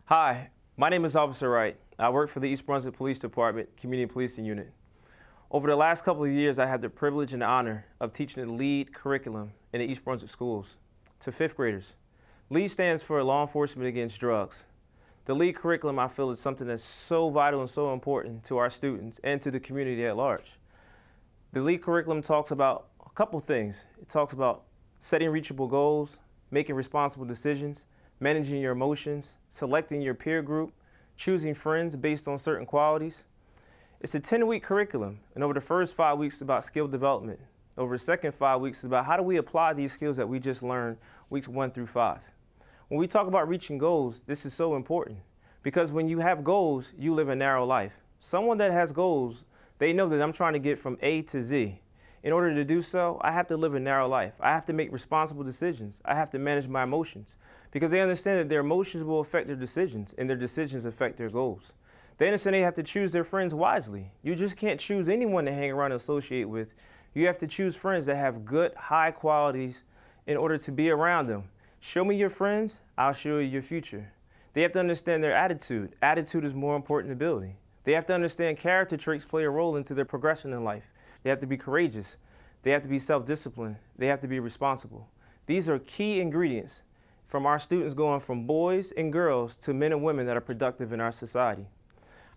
Hi, my name is Officer Wright. I work for the East Brunswick Police Department Community Policing Unit. Over the last couple of years, I had the privilege and honor of teaching the L.E.A.D curriculum in the East Brunswick schools to fifth graders. L.E.A.D stands for Law Enforcement Against Drugs. The L.E.A.D curriculum, I feel, is something that's so vital and so important to our students and to the community at large. The L.E.A.D curriculum talks about a couple things. It talks about setting reachable goals, making responsible decisions, managing your emotions, selecting your peer group, choosing friends based on certain qualities. It's a 10-week curriculum, and over the first 5 weeks is about skill development. Over the second 5 weeks is about how do we apply these skills that we just learned weeks 1 through 5. When we talk about reaching goals, this is so important because when you have goals, you live a narrow life. Someone that has goals, they know that I'm trying to get from A to Z. In order to do so, I have to live a narrow life. I have to make responsible decisions. I have to manage my emotions because they understand that their emotions will affect their decisions and their decisions affect their goals. They understand they have to choose their friends wisely. You just can't choose anyone to hang around and associate with. You have to choose friends that have good, high qualities in order to be around them. Show me your friends, I'll show you your future. They have to understand their attitude. Attitude is more important than ability. They have to understand character traits play a role into their progression in life. They have to be courageous. They have to be self-disciplined. They have to be responsible. These are key ingredients from our students going from boys and girls to men and women that are productive in our society.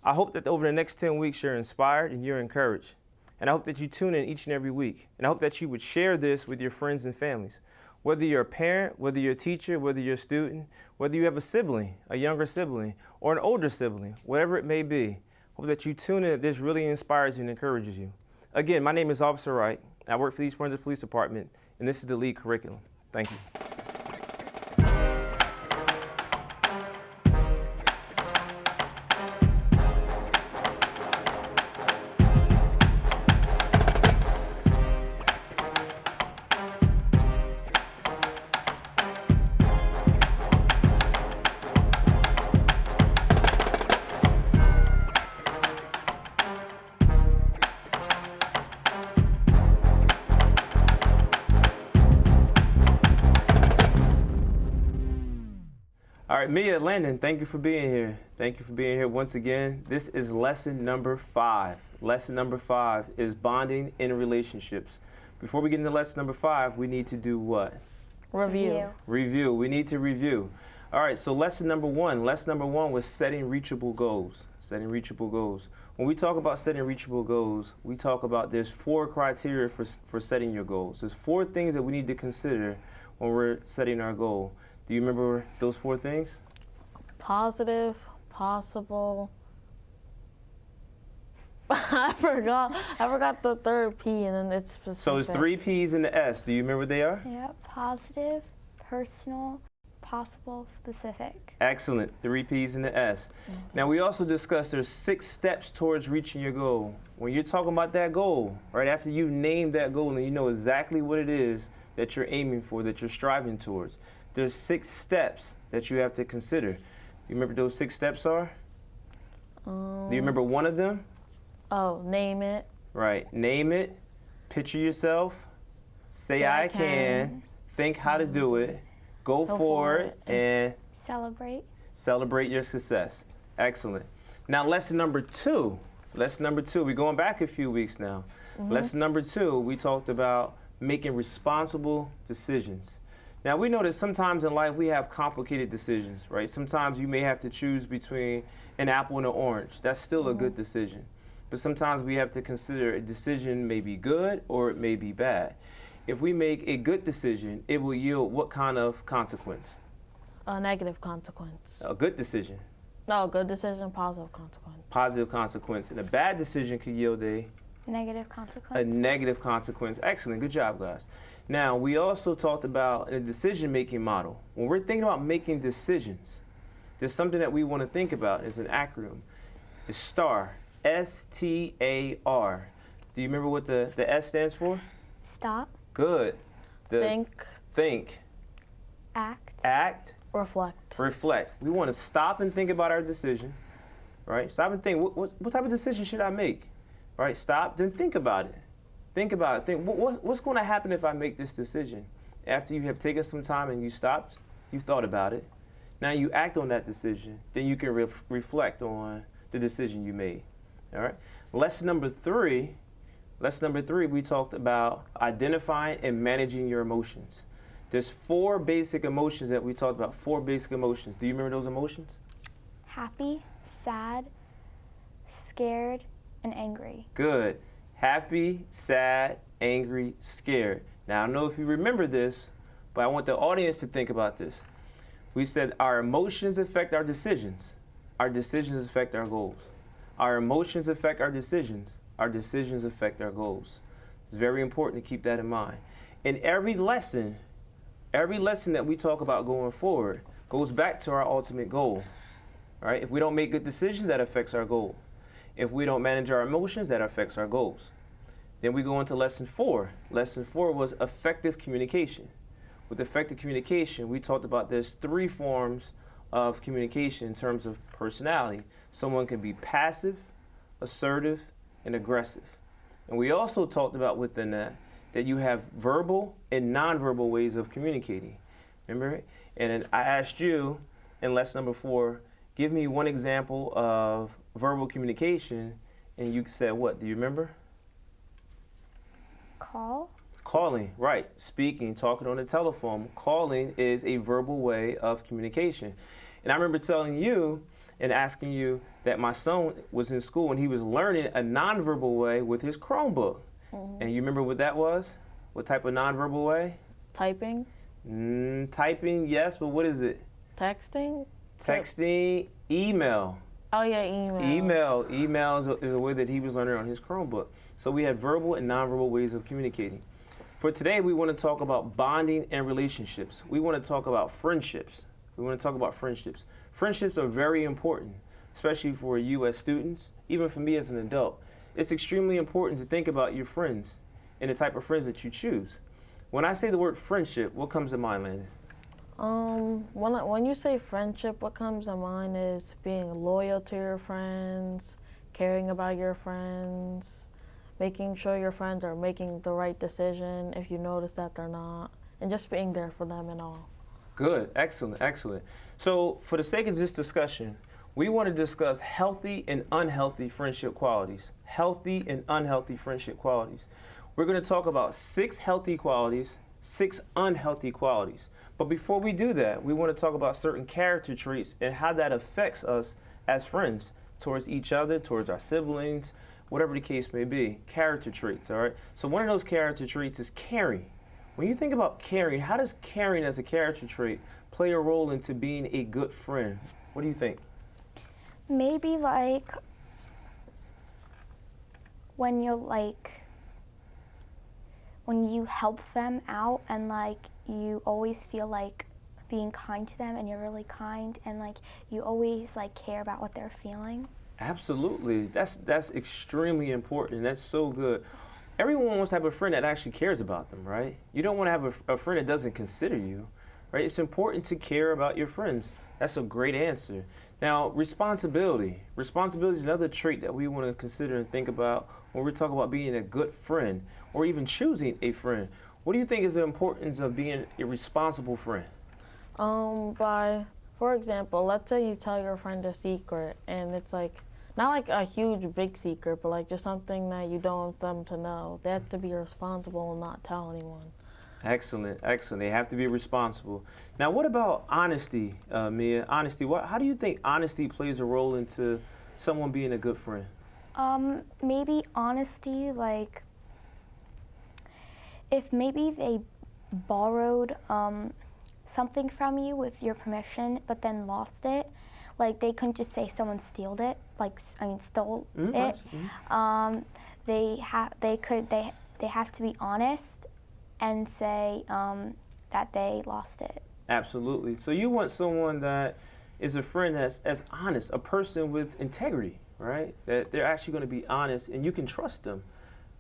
I hope that over the next 10 weeks you're inspired and you're encouraged. And I hope that you tune in each and every week. And I hope that you would share this with your friends and families. Whether you're a parent, whether you're a teacher, whether you're a student, whether you have a sibling, a younger sibling, or an older sibling, whatever it may be, hope that you tune in that this really inspires you and encourages you. Again, my name is Officer Wright. I work for the East Brunswick Police Department, and this is the L.E.A.D curriculum. Thank you. All right, Mia, Landon, thank you for being here. Thank you for being here once again. This is lesson number 5. Lesson number 5 is bonding in relationships. Before we get into lesson number 5, we need to do what? Review. Review. We need to review. All right, so lesson number 1. Lesson number 1 was setting reachable goals. Setting reachable goals. When we talk about setting reachable goals, we talk about there's 4 criteria for setting your goals. There's 4 things that we need to consider when we're setting our goal. Do you remember those 4 things? Positive, possible. I forgot the third P and then it's specific. So there's 3 P's and the S. Do you remember what they are? Yeah, positive, personal, possible, specific. Excellent. 3 P's and the S. Now we also discussed there's 6 steps towards reaching your goal. When you're talking about that goal, right after you name that goal and you know exactly what it is that you're aiming for, that you're striving towards, there's 6 steps that you have to consider. You remember those 6 steps are? Do you remember one of them? Oh, name it. Right. Name it, picture yourself, say I can, think how to do it, go for it, and Celebrate your success. Excellent. Now lesson number 2. Lesson number 2, we're going back a few weeks now. Lesson number 2, we talked about making responsible decisions. Now we know that sometimes in life we have complicated decisions, right? Sometimes you may have to choose between an apple and an orange. That's still a good decision. But sometimes we have to consider a decision may be good or it may be bad. If we make a good decision, it will yield what kind of consequence? A negative consequence. A good decision. No, good decision, positive consequence. Positive consequence. And a bad decision could yield a negative consequence. A negative consequence. Excellent. Good job, guys. Now, we also talked about a decision-making model. When we're thinking about making decisions, there's something that we want to think about as an acronym. It's STAR. S-T-A-R. Do you remember what the S stands for? Stop. Good. Think. Act. Reflect. We want to stop and think about our decision, right? Stop and think, what type of decision should I make? Right? Stop, then think about it. Think what's going to happen if I make this decision? After you have taken some time and you stopped, you thought about it. Now you act on that decision. Then you can reflect on the decision you made. All right. Lesson number three, we talked about identifying and managing your emotions. There's 4 basic emotions that we talked about, 4 basic emotions. Do you remember those emotions? Happy, sad, scared, and angry. Good. Happy, sad, angry, scared. Now, I don't know if you remember this, but I want the audience to think about this. We said our emotions affect our decisions. Our decisions affect our goals. Our emotions affect our decisions. Our decisions affect our goals. It's very important to keep that in mind. In every lesson that we talk about going forward goes back to our ultimate goal. All right? If we don't make good decisions, that affects our goal. If we don't manage our emotions, that affects our goals. Then we go into lesson 4. Lesson 4 was effective communication. With effective communication, we talked about there's 3 forms of communication in terms of personality. Someone can be passive, assertive, and aggressive. And we also talked about within that you have verbal and nonverbal ways of communicating. Remember it? And then I asked you in lesson number 4, give me one example of verbal communication, and you said what? Do you remember? Call. Calling, right. Speaking, talking on the telephone. Calling is a verbal way of communication. And I remember telling you and asking you that my son was in school and he was learning a nonverbal way with his Chromebook. Mm-hmm. And you remember what that was? What type of nonverbal way? Typing. Typing, yes, but what is it? Texting. Texting, email. Oh yeah, email. Email is a way that he was learning on his Chromebook. So we have verbal and nonverbal ways of communicating. For today, we want to talk about bonding and relationships. We want to talk about friendships. Friendships are very important, especially for you as students, even for me as an adult. It's extremely important to think about your friends and the type of friends that you choose. When I say the word friendship, what comes to mind, Landon? When you say friendship, what comes to mind is being loyal to your friends, caring about your friends, making sure your friends are making the right decision if you notice that they're not, and just being there for them and all. Good, excellent, excellent. So for the sake of this discussion, we want to discuss healthy and unhealthy friendship qualities. Healthy and unhealthy friendship qualities. We're going to talk about 6 healthy qualities, 6 unhealthy qualities. But before we do that, we want to talk about certain character traits and how that affects us as friends towards each other, towards our siblings, whatever the case may be. Character traits, all right? So one of those character traits is caring. When you think about caring, how does caring as a character trait play a role into being a good friend? What do you think? Maybe like when you're like, when you help them out and like you always feel like being kind to them and you're really kind and like you always like care about what they're feeling. Absolutely. That's extremely important. That's so good. Everyone wants to have a friend that actually cares about them, right? You don't want to have a friend that doesn't consider you, right? It's important to care about your friends. That's a great answer. Now, responsibility. Responsibility is another trait that we want to consider and think about when we're talking about being a good friend or even choosing a friend. What do you think is the importance of being a responsible friend? For example, let's say you tell your friend a secret and it's like, not like a huge big secret, but like just something that you don't want them to know. They have to be responsible and not tell anyone. Excellent, excellent. They have to be responsible. Now, what about honesty, Mia? Honesty. How do you think honesty plays a role into someone being a good friend? Maybe honesty, like if maybe they borrowed something from you with your permission, but then lost it. Like they couldn't just say someone stole it, stole it. Mm-hmm. They have to be honest and say that they lost it. Absolutely. So you want someone that is a friend that's honest, a person with integrity, right? That they're actually going to be honest and you can trust them,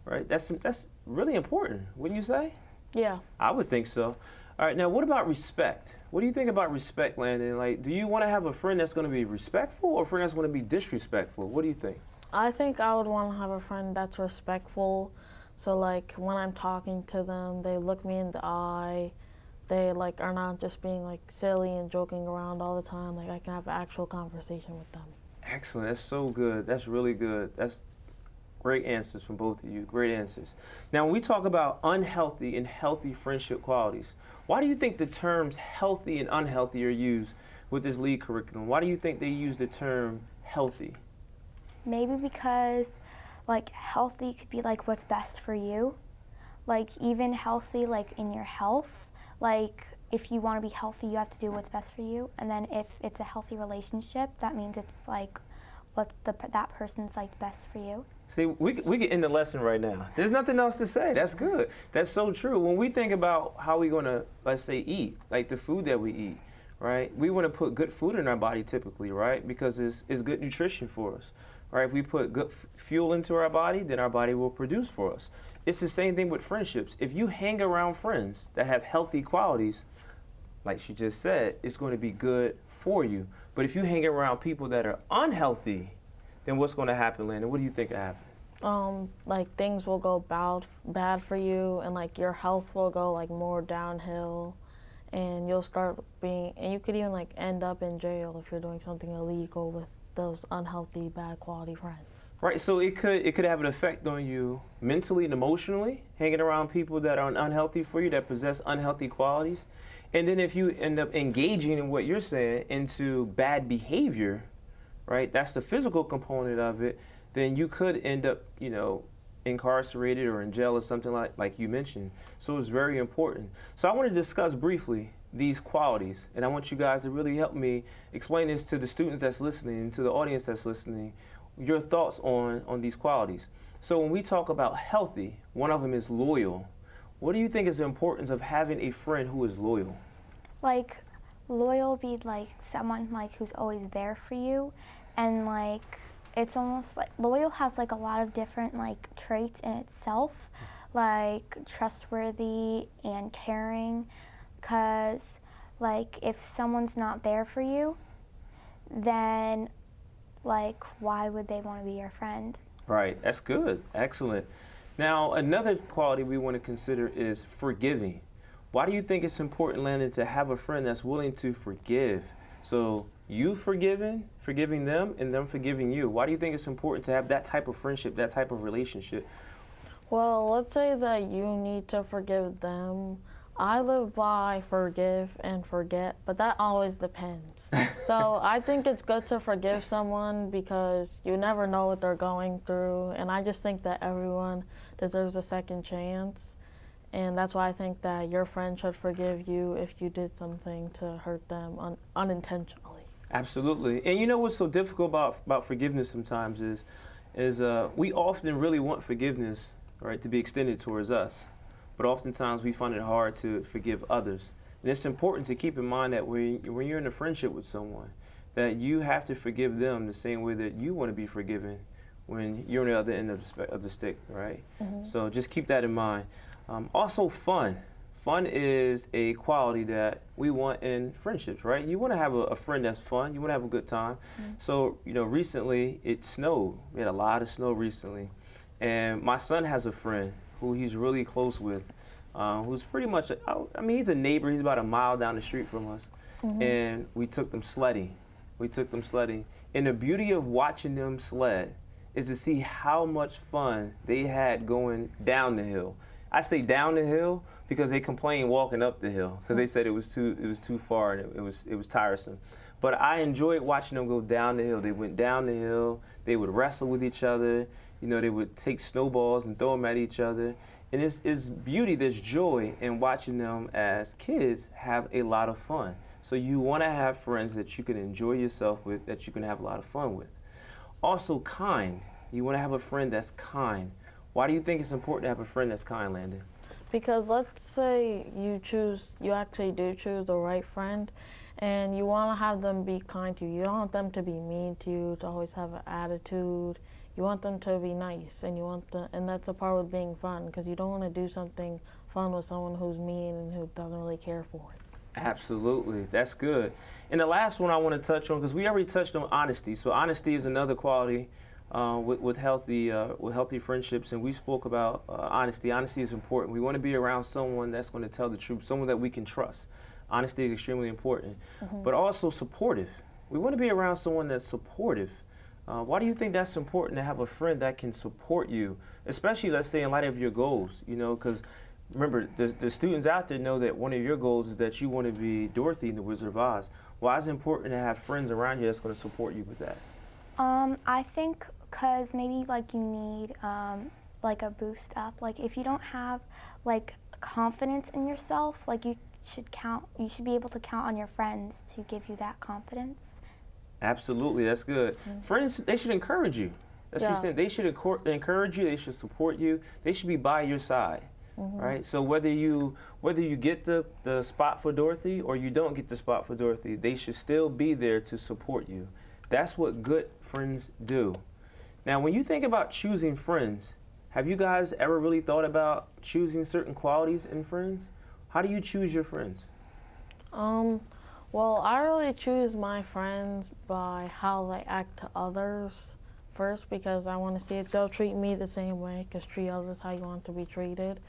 right? That's really important, wouldn't you say? Yeah. I would think so. All right, now what about respect? What do you think about respect, Landon? Like, do you want to have a friend that's going to be respectful or a friend that's going to be disrespectful? What do you think? I think I would want to have a friend that's respectful. So like when I'm talking to them, they look me in the eye. they like are not just being like silly and joking around all the time. Like I can have an actual conversation with them. Excellent. That's so good. That's really good. That's great answers from both of you. Great answers. Now, when we talk about unhealthy and healthy friendship qualities, why do you think the terms healthy and unhealthy are used with this L.E.A.D curriculum? Why do you think they use the term healthy? Maybe because like healthy could be like what's best for you. Like even healthy like in your health. Like if you want to be healthy, you have to do what's best for you. And then if it's a healthy relationship, that means it's like what's that person's like best for you. See, we get in the lesson right now. There's nothing else to say. That's good. That's so true. When we think about how we're going to, let's say, eat, like the food that we eat, right? We want to put good food in our body typically, right? Because it's good nutrition for us, right? If we put good fuel into our body, then our body will produce for us. It's the same thing with friendships. If you hang around friends that have healthy qualities, like she just said, it's going to be good for you. But if you hang around people that are unhealthy, then what's going to happen, Landon? What do you think will happen? Like things will go bad for you, and like your health will go like more downhill, and you'll start and you could even like end up in jail if you're doing something illegal with those unhealthy, bad quality friends. Right, so it could have an effect on you mentally and emotionally, hanging around people that are unhealthy for you, that possess unhealthy qualities. And then if you end up engaging in what you're saying into bad behavior, right, that's the physical component of it, then you could end up, incarcerated or in jail or something like you mentioned. So it's very important. So I want to discuss briefly these qualities, and I want you guys to really help me explain this to the students that's listening, to the audience that's listening, your thoughts on these qualities. So when we talk about healthy, one of them is loyal. What do you think is the importance of having a friend who is loyal? Like loyal be like someone like who's always there for you, and like it's almost like loyal has like a lot of different like traits in itself, like trustworthy and caring, because like if someone's not there for you, then like why would they want to be your friend? Right, that's good, excellent. Now another quality we want to consider is forgiving. Why do you think it's important, Landon, to have a friend that's willing to forgive? So you forgiving them, and them forgiving you. Why do you think it's important to have that type of friendship, that type of relationship? Well, let's say that you need to forgive them. I live by forgive and forget, but that always depends. So I think it's good to forgive someone because you never know what they're going through, and I just think that everyone deserves a second chance. And that's why I think that your friend should forgive you if you did something to hurt them unintentionally. Absolutely. And you know what's so difficult about forgiveness sometimes is we often really want forgiveness, right, to be extended towards us. But oftentimes we find it hard to forgive others. And it's important to keep in mind that when you're in a friendship with someone, that you have to forgive them the same way that you want to be forgiven when you're on the other end of the stick, right? Mm-hmm. So just keep that in mind. Also, fun. Fun is a quality that we want in friendships, right? You want to have a friend that's fun. You want to have a good time. Mm-hmm. So, recently it snowed. We had a lot of snow recently. And my son has a friend who he's really close with, who's pretty much, he's a neighbor. He's about a mile down the street from us. Mm-hmm. And we took them sledding. And the beauty of watching them sled is to see how much fun they had going down the hill. I say down the hill because they complained walking up the hill because they said it was too far and it was tiresome. But I enjoyed watching them go down the hill. They went down the hill. They would wrestle with each other. They would take snowballs and throw them at each other. And it's beauty, there's joy in watching them as kids have a lot of fun. So you want to have friends that you can enjoy yourself with, that you can have a lot of fun with. Also, kind. You want to have a friend that's kind. Why do you think it's important to have a friend that's kind, Landon? Because let's say you actually do choose the right friend, and you want to have them be kind to you. You don't want them to be mean to you, to always have an attitude. You want them to be nice, and that's a part with being fun, because you don't want to do something fun with someone who's mean and who doesn't really care for it. Absolutely, that's good. And the last one I want to touch on, because we already touched on honesty. So honesty is another quality with healthy friendships, and we spoke about honesty. Honesty is important. We want to be around someone that's going to tell the truth, someone that we can trust. Honesty is extremely important, but also supportive. We want to be around someone that's supportive. Why do you think that's important to have a friend that can support you, especially, let's say, in light of your goals? You know, because remember, the students out there know that one of your goals is that you want to be Dorothy in The Wizard of Oz. Why is it important to have friends around you that's going to support you with that? I think because maybe like you need like a boost up. Like if you don't have like confidence in yourself, like you should be able to count on your friends to give you that confidence. Absolutely, that's good. Friends, they should encourage you. That's what you're saying. They should encourage you. They should support you. They should be by your side, right? So whether you get the spot for Dorothy or you don't get the spot for Dorothy, they should still be there to support you. That's what good friends do. Now, when you think about choosing friends, have you guys ever really thought about choosing certain qualities in friends? How do you choose your friends? Well, I really choose my friends by how they act to others first, because I want to see if they'll treat me the same way, because treat others how you want to be treated.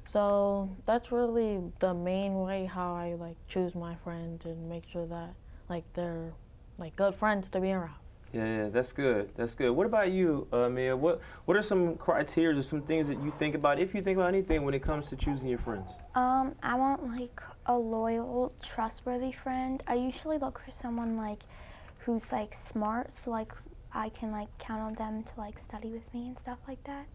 So that's really the main way how I like choose my friends and make sure that like they're like good friends to be around. Yeah, that's good. That's good. What about you, Mia? What are some criteria or some things that you think about, if you think about anything, when it comes to choosing your friends? I want like a loyal, trustworthy friend. I usually look for someone like who's like smart, so like I can like count on them to like study with me and stuff like that.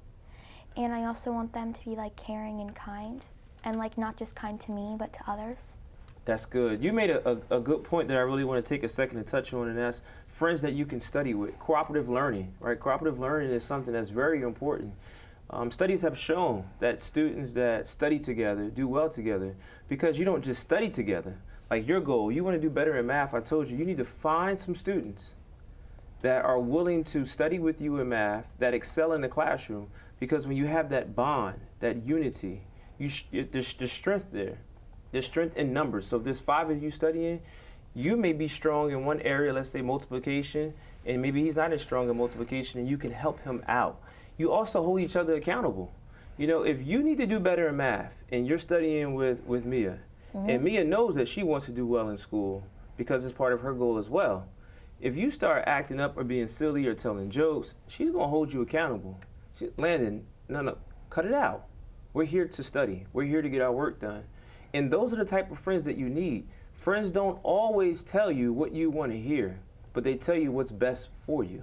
And I also want them to be like caring and kind, and like not just kind to me but to others. That's good. You made a good point that I really want to take a second to touch on, and that's friends that you can study with. Cooperative learning, right? Cooperative learning is something that's very important. Studies have shown that students that study together do well together, because you don't just study together. Like your goal, you want to do better in math. I told you, you need to find some students that are willing to study with you in math, that excel in the classroom, because when you have that bond, that unity, there's strength there. There's strength in numbers. So if there's 5 of you studying, you may be strong in one area, let's say multiplication, and maybe he's not as strong in multiplication, and you can help him out. You also hold each other accountable. You know, if you need to do better in math and you're studying with Mia, and Mia knows that she wants to do well in school because it's part of her goal as well, if you start acting up or being silly or telling jokes, she's going to hold you accountable. Landon, no, cut it out. We're here to study. We're here to get our work done. And those are the type of friends that you need. Friends don't always tell you what you want to hear, but they tell you what's best for you,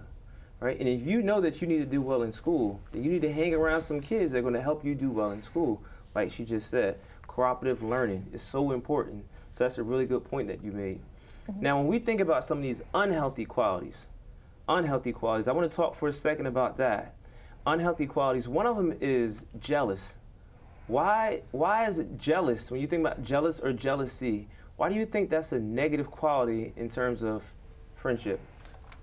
right? And if you know that you need to do well in school, then you need to hang around some kids that are going to help you do well in school. Like she just said, cooperative learning is so important. So that's a really good point that you made. Now, when we think about some of these unhealthy qualities, I want to talk for a second about that. Unhealthy qualities, one of them is jealous. Why is it jealous? When you think about jealous or jealousy, why do you think that's a negative quality in terms of friendship?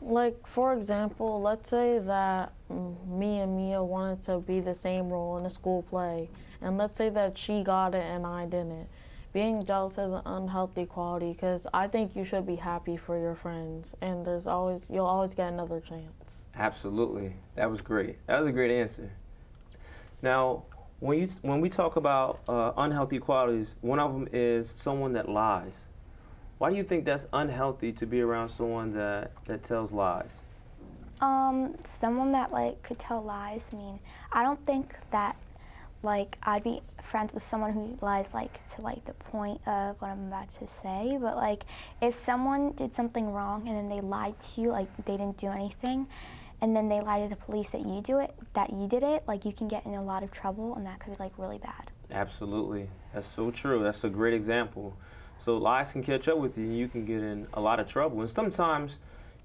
Like, for example, let's say that me and Mia wanted to be the same role in a school play, and let's say that she got it and I didn't. Being jealous is an unhealthy quality, because I think you should be happy for your friends, and you'll always get another chance. Absolutely. That was great. That was a great answer. Now, when we talk about unhealthy qualities, one of them is someone that lies. Why do you think that's unhealthy to be around someone that tells lies? Someone that like could tell lies. I mean, I don't think that like I'd be friends with someone who lies like to like the point of what I'm about to say. But like if someone did something wrong and then they lied to you, like they didn't do anything, and then they lie to the police that you did it, like you can get in a lot of trouble, and that could be like really bad. Absolutely. That's so true. That's a great example. So lies can catch up with you, and you can get in a lot of trouble. And sometimes,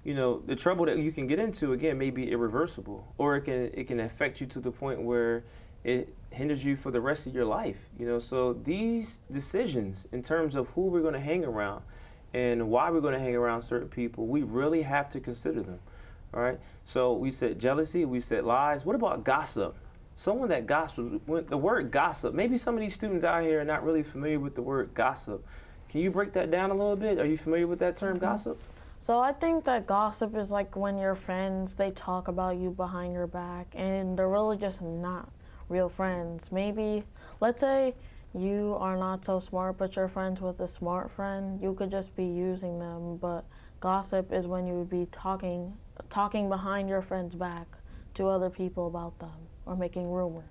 you know, the trouble that you can get into, again, may be irreversible, or it can affect you to the point where it hinders you for the rest of your life. You know, so these decisions in terms of who we're going to hang around and why we're going to hang around certain people, we really have to consider them. All right. So we said jealousy, we said lies. What about gossip? Someone that gossips. The word gossip, maybe some of these students out here are not really familiar with the word gossip. Can you break that down a little bit? Are you familiar with that term, gossip? So I think that gossip is like when your friends, they talk about you behind your back and they're really just not real friends. Maybe, let's say you are not so smart, but you're friends with a smart friend. You could just be using them, but gossip is when you would be talking behind your friend's back to other people about them or making rumors.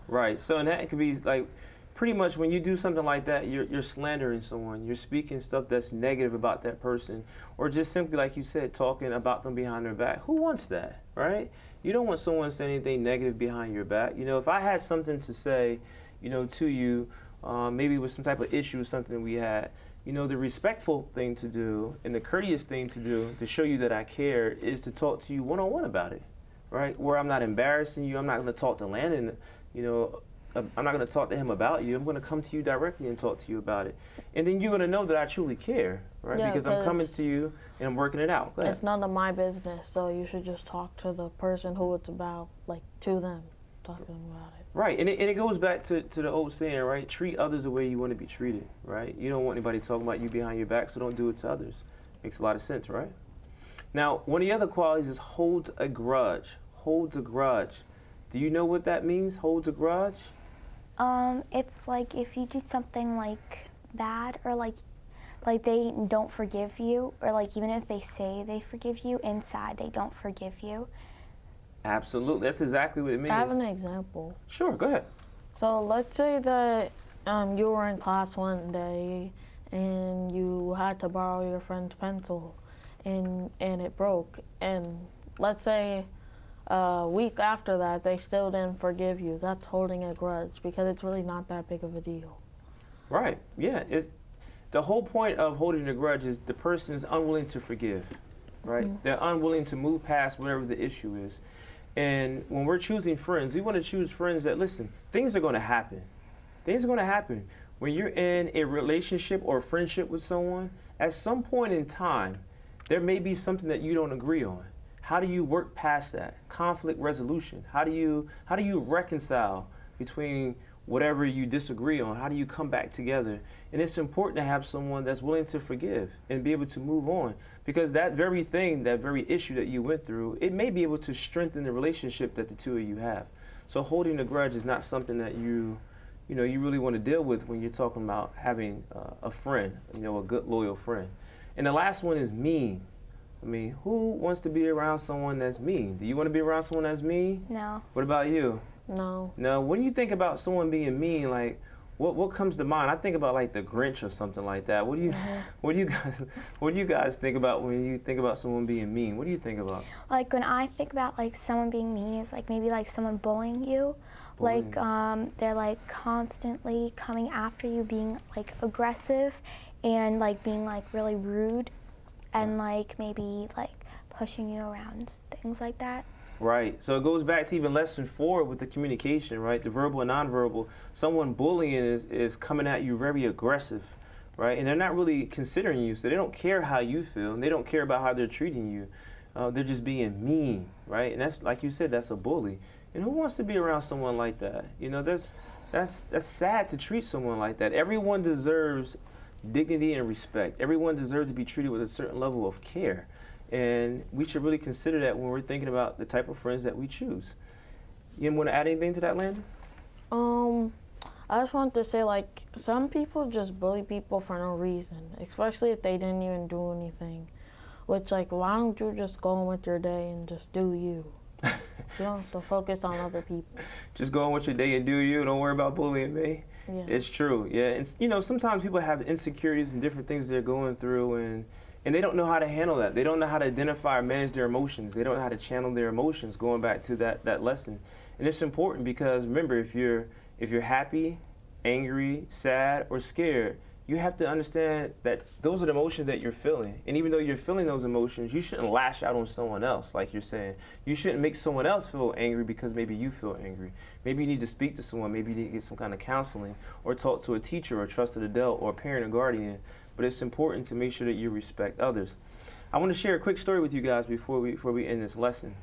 Right. So and that could be like pretty much when you do something like that, you're slandering someone. You're speaking stuff that's negative about that person, or just simply like you said, talking about them behind their back. Who wants that, right? You don't want someone to say anything negative behind your back. You know, if I had something to say, you know, to you, maybe with some type of issue or something we had, you know, the respectful thing to do and the courteous thing to do to show you that I care is to talk to you one-on-one about it, right? Where I'm not embarrassing you. I'm not going to talk to Landon, you know, I'm not going to talk to him about you. I'm going to come to you directly and talk to you about it. And then you're going to know that I truly care, right? Yeah, because I'm coming to you and I'm working it out. Go ahead. It's none of my business, so you should just talk to the person who it's about, like to them, talk to them about it. Right, and it goes back to the old saying, right? Treat others the way you want to be treated, right? You don't want anybody talking about you behind your back, so don't do it to others. Makes a lot of sense, right? Now, one of the other qualities is holds a grudge. Holds a grudge. Do you know what that means, holds a grudge? It's like if you do something like bad or like they don't forgive you, or like even if they say they forgive you, inside they don't forgive you. Absolutely, that's exactly what it means. I have an example. Sure, go ahead. So let's say that you were in class one day and you had to borrow your friend's pencil and it broke. And let's say a week after that, they still didn't forgive you. That's holding a grudge because it's really not that big of a deal. Right, yeah. The whole point of holding a grudge is the person is unwilling to forgive, right? Mm-hmm. They're unwilling to move past whatever the issue is. And when we're choosing friends, we want to choose friends that, listen, things are going to happen. Things are going to happen. When you're in a relationship or a friendship with someone, at some point in time, there may be something that you don't agree on. How do you work past that? Conflict resolution. How do you reconcile between whatever you disagree on? How do you come back together? And it's important to have someone that's willing to forgive and be able to move on, because that very thing, that very issue that you went through, it may be able to strengthen the relationship that the two of you have. So holding a grudge is not something that you really want to deal with when you're talking about having a friend, a good, loyal friend. And the last one is mean. I mean, who wants to be around someone that's mean? Do you want to be around someone that's mean? No. What about you? No. Now, when you think about someone being mean, like, what comes to mind? I think about like the Grinch or something like that. What do you guys think about when you think about someone being mean? What do you think about? Like when I think about like someone being mean, is like maybe like someone bullying you. Like they're like constantly coming after you, being like aggressive and like being like really rude and like maybe like pushing you around, things like that. Right. So it goes back to even lesson 4 with the communication, right? The verbal and nonverbal. Someone bullying is coming at you very aggressive, right? And they're not really considering you, so they don't care how you feel, and they don't care about how they're treating you. They're just being mean, right? And that's, like you said, that's a bully. And who wants to be around someone like that? You know, that's sad to treat someone like that. Everyone deserves dignity and respect. Everyone deserves to be treated with a certain level of care. And we should really consider that when we're thinking about the type of friends that we choose. You want to add anything to that, Landon? I just wanted to say, like, some people just bully people for no reason, especially if they didn't even do anything. Which, like, why don't you just go on with your day and just do you? You don't have to focus on other people. Just go on with your day and do you. Don't worry about bullying me. Yeah. It's true. Yeah. And, sometimes people have insecurities and different things they're going through, and they don't know how to handle that. They don't know how to identify or manage their emotions. They don't know how to channel their emotions, going back to that lesson. And it's important because, remember, if you're happy, angry, sad, or scared, you have to understand that those are the emotions that you're feeling. And even though you're feeling those emotions, you shouldn't lash out on someone else, like you're saying. You shouldn't make someone else feel angry because maybe you feel angry. Maybe you need to speak to someone. Maybe you need to get some kind of counseling or talk to a teacher or a trusted adult or a parent or guardian. But it's important to make sure that you respect others. I want to share a quick story with you guys before we end this lesson.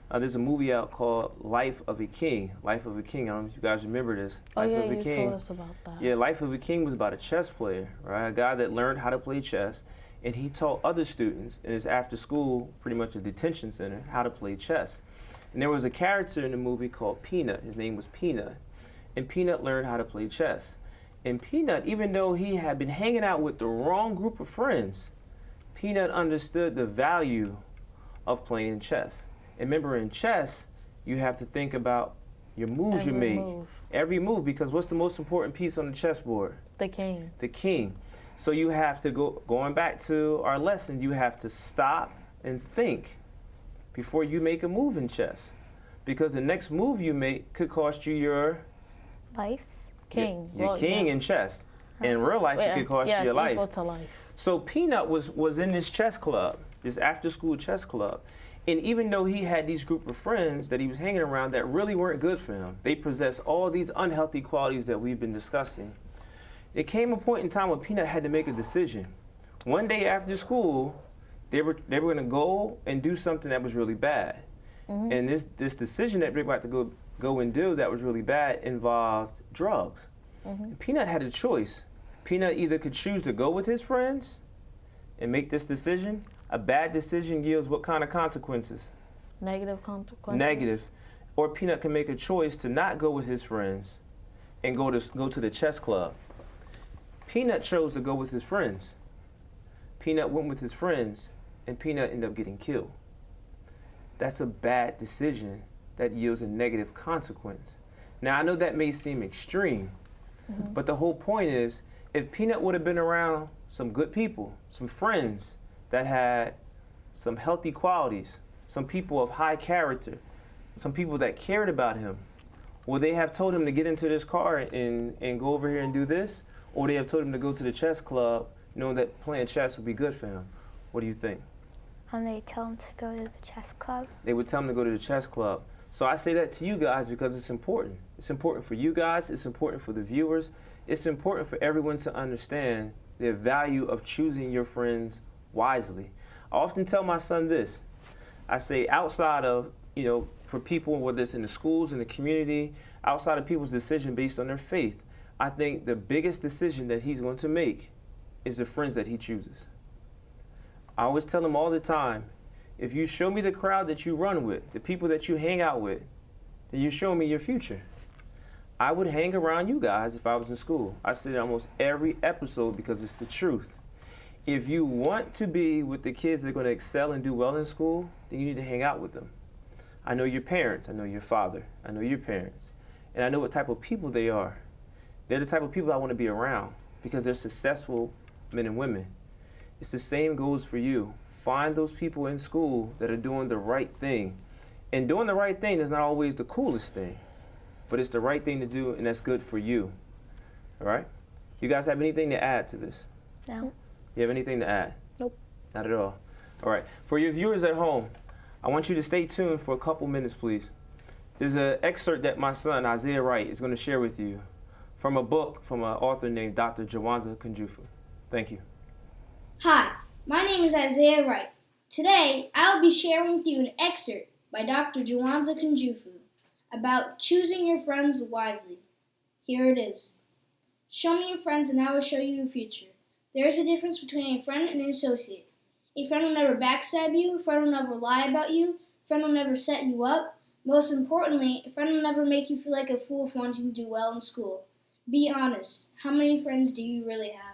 There's a movie out called Life of a King. Life of a King. I don't know if you guys remember this. Life of a King. Told us about that. Yeah, Life of a King was about a chess player, right? A guy that learned how to play chess, and he taught other students in his after school, pretty much a detention center, how to play chess. And there was a character in the movie called Peanut. His name was Peanut. And Peanut learned how to play chess. And Peanut, even though he had been hanging out with the wrong group of friends, Peanut understood the value of playing chess. And remember, in chess, you have to think about your moves you make. Every move, because what's the most important piece on the chessboard? The king. The king. So you have to going back to our lesson, you have to stop and think before you make a move in chess. Because the next move you make could cost you your Life. King. Your king in chess. In real life, it could cost you your life. Equal to life. So Peanut was in this chess club, this after-school chess club. And even though he had these group of friends that he was hanging around that really weren't good for him, they possessed all these unhealthy qualities that we've been discussing. It came a point in time where Peanut had to make a decision. One day after school, they were going to go and do something that was really bad. And this decision that they were about to go and do that was really bad involved drugs. And Peanut had a choice. Peanut either could choose to go with his friends and make this decision. A bad decision yields what kind of consequences? Negative consequences. Negative. Or Peanut can make a choice to not go with his friends and go to the chess club. Peanut chose to go with his friends. Peanut went with his friends, and Peanut ended up getting killed. That's a bad decision that yields a negative consequence. Now, I know that may seem extreme, but the whole point is, if Peanut would have been around some good people, some friends that had some healthy qualities, some people of high character, some people that cared about him, would they have told him to get into this car and go over here and do this? Or would they have told him to go to the chess club, knowing that playing chess would be good for him? What do you think? They tell him to go to the chess club. They would tell him to go to the chess club. So I say that to you guys because it's important. It's important for you guys. It's important for the viewers. It's important for everyone to understand the value of choosing your friends wisely. I often tell my son this. I say outside of, for people, whether it's in the schools, in the community, outside of people's decision based on their faith, I think the biggest decision that he's going to make is the friends that he chooses. I always tell him all the time, if you show me the crowd that you run with, the people that you hang out with, then you show me your future. I would hang around you guys if I was in school. I say it almost every episode because it's the truth. If you want to be with the kids that are going to excel and do well in school, then you need to hang out with them. I know your parents. I know your father. I know your parents. And I know what type of people they are. They're the type of people I want to be around because they're successful men and women. It's the same goes for you. Find those people in school that are doing the right thing. And doing the right thing is not always the coolest thing, but it's the right thing to do, and that's good for you. All right? You guys have anything to add to this? No. You have anything to add? Nope. Not at all. All right. For your viewers at home, I want you to stay tuned for a couple minutes, please. There's an excerpt that my son, Isaiah Wright, is going to share with you from a book from an author named Dr. Jawanza Kunjufu. Thank you. Hi, my name is Isaiah Wright. Today, I'll be sharing with you an excerpt by Dr. Jawanza Kunjufu about choosing your friends wisely. Here it is. Show me your friends and I will show you your future. There is a difference between a friend and an associate. A friend will never backstab you, a friend will never lie about you, a friend will never set you up. Most importantly, a friend will never make you feel like a fool for wanting to do well in school. Be honest. How many friends do you really have?